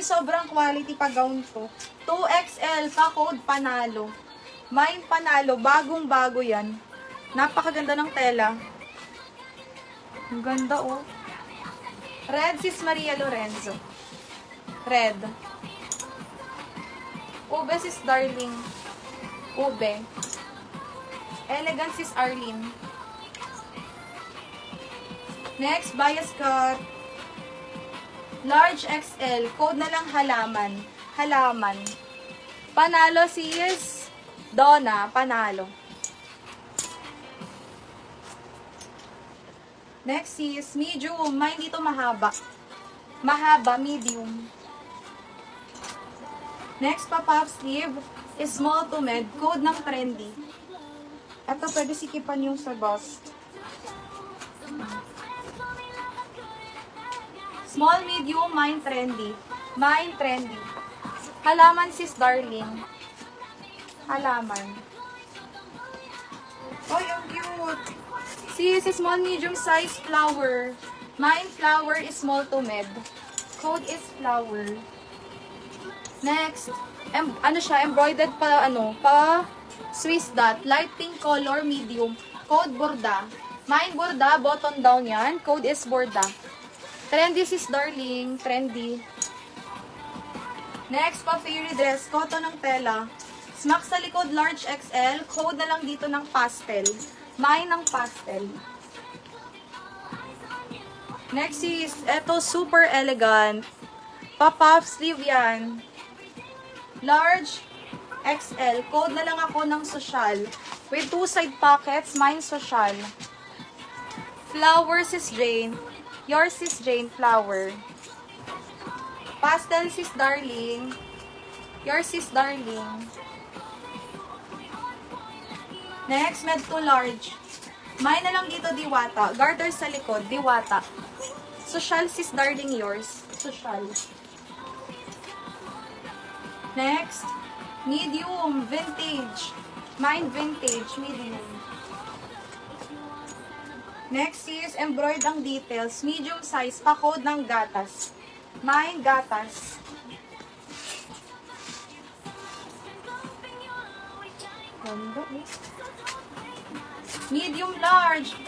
sobrang quality pa gown to. 2XL pa code panalo. May panalo, bagong-bago yan. Napakaganda ng tela. Ang ganda oh. Red sis Maria Lorenzo. Red. Ube sis Darling. Ube. Elegant sis Arlene. Next, bias cut. Large XL. Code na lang halaman. Halaman. Panalo sis Donna. Panalo. Next is medium. May dito mahaba. Mahaba, medium. Next pa puff sleeve is small to mid. Code ng trendy. Ito pwede sikipan yung sa bust. Small, medium, mine trendy. Mine trendy. Halaman sis Darling. Halaman. Oy, ang cute. Sis, small, medium size flower. Mine flower is small to mid. Code is flower. Next, ano siya, embroidered pa, pa Swiss dot. Light pink color, medium. Code borda. Mine borda, button down yan. Code is borda. Trendy sis Darling. Trendy. Next, pa fairy dress. Cotton ng tela. Smack sa likod, large XL. Code na lang dito ng pastel. Mine ng pastel. Next is, eto super elegant. Pa-puff sleeve yan. Large XL. Code na lang ako ng social. With 2 side pockets, mine social. Flower sis Jane. Yours sis Jane, flower. Pastel sis Darling. Yours sis Darling. Next, med to large. Mine na lang dito, diwata. Garter sa likod, diwata. Social sis Darling, yours. Social. Next, medium, vintage. Mine vintage, medium. Next is embroidered ang details. Medium size, pa-code ng gatas. Mine gatas. Medium large,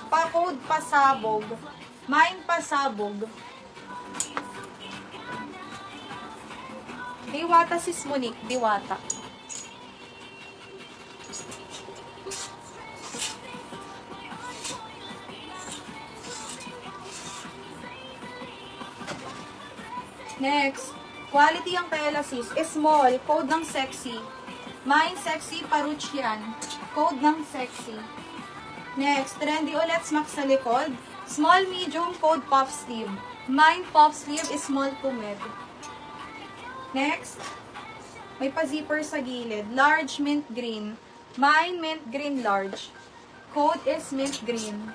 pa-code pasabog. Mine pasabog. Diwata sis Monique, diwata. Next, quality ang tela sis. Small, code ng sexy. Mine sexy, paruch yan. Code ng sexy. Next, trendy ulit, smack sa likod. Small, medium, code puff sleeve. Mine puff sleeve is small to mid. Next, may pa-zipper sa gilid. Large mint green. Mine mint green large. Code is mint green.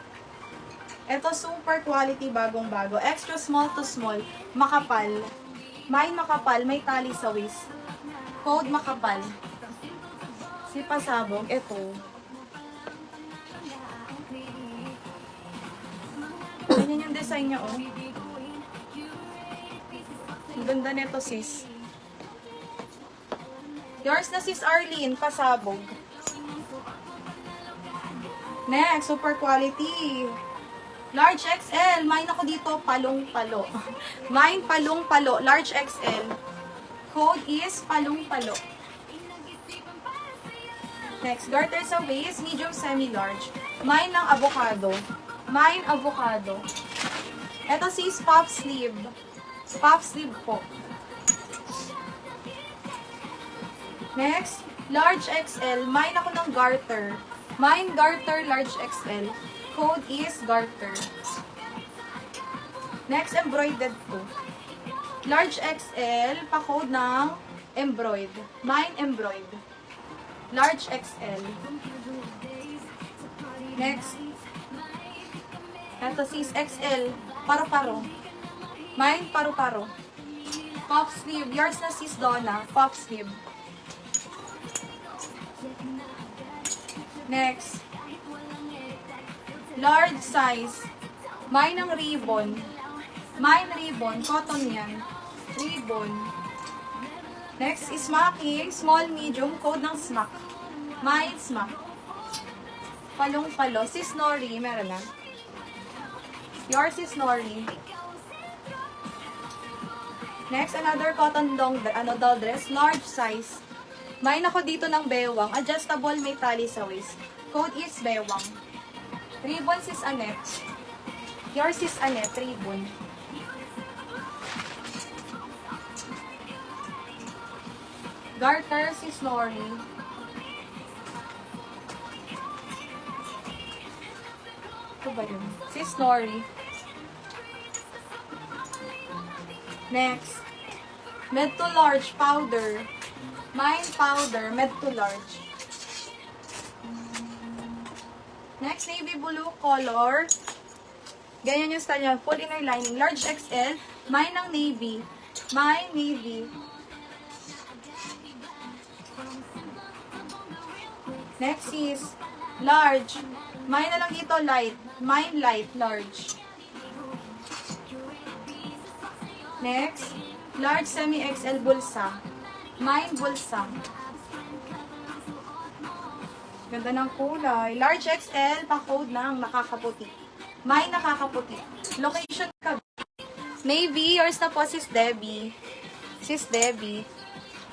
Ito super quality, bagong-bago. Extra small to small. Makapal. Mine makapal, may tali sa waist. Code makapal. Si pasabog, ito. Ganyan yung design niya, oh. Ang ganda nito, sis. Yours na sis Arlene, pasabog. Next, super quality. Large XL. Mine ako dito, palong-palo. Mine palong-palo. Large XL. Code is palong-palo. Next, garter sa waist, medium semi-large. Mine ng avocado. Mine avocado. Ito sis, puff sleeve. Puff sleeve po. Next, large XL. Mine ako ng garter. Mine garter, large XL. Code is garter. Next, embroidered po. Large XL, pa-code ng embroid. Mine embroid. Large XL. Next, ito sis XL. Paro-paro. Mine paro-paro. Puff sleeve. Yours na sis Donna. Puff sleeve. Next, large size. Mine ng ribbon. Mine ribbon. Cotton yan. Ribbon. Next is Smacking. Small, medium. Code ng Smack. Mine Smack. Palong-palo. Si Snorri. Meron na. Yours is Snorri. Next, another cotton doll dress. Large size. Mine ako dito ng bewang. Adjustable, may tali sa waist. Code is bewang. Ribbon is Annette. Yours is Annette. Ribbon. Garter si Snorri. Ito ba yun? Si Snorri. Next. Med to large powder. Mine powder. Med to large. Next, navy blue color. Ganyan yung style niya. Full inner lining. Large XL. Mine ng navy. Mine navy. Next is large. Mine na lang dito light. Mine light, large. Next, large semi-XL bulsa. Mine bulsa. Ganda ng kulay. Large XL, pa-code ng nakakaputi. Mine nakakaputi. Location ka. Maybe, yours na po, sis Debbie. Sis Debbie.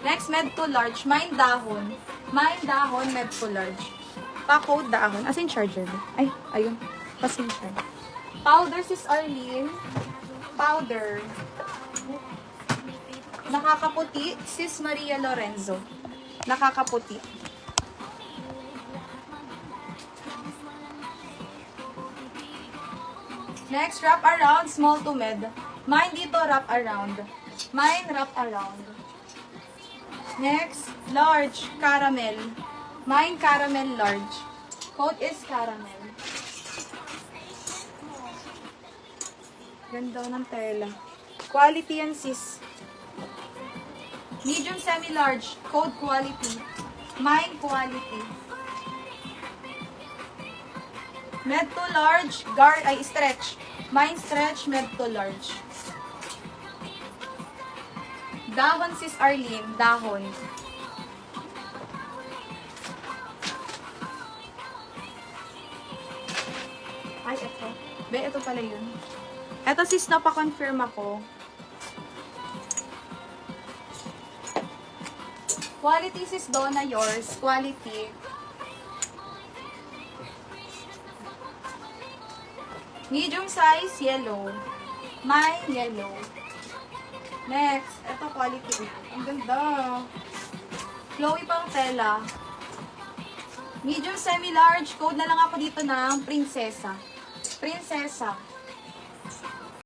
Next, med to large. Mine dahon. Mine dahon, med to large. Pa-code dahon. As in charger. Ay, ayun. Pasensya. Powder, sis Arlene. Powder. Nakakaputi, sis Maria Lorenzo. Nakakaputi. Next, wrap around, small to med. Mine dito, wrap around. Mine, wrap around. Next, large, caramel. Mine, caramel, large. Code is caramel. Ganda ng tela. Quality yan, sis. Medium semi-large. Code quality. Mine quality. Med to large. Stretch. Mine stretch. Med to large. Dahon, sis Arlene. Dahon. Ay, ito. Ito pala yun. Ito, sis, napakonfirm ako. Quality, sis Donna, yours. Quality. Medium size, yellow. Mine, yellow. Next, ito quality. Ang ganda. Flowy pang tela. Medium semi-large. Code na lang ako dito ng prinsesa. Prinsesa.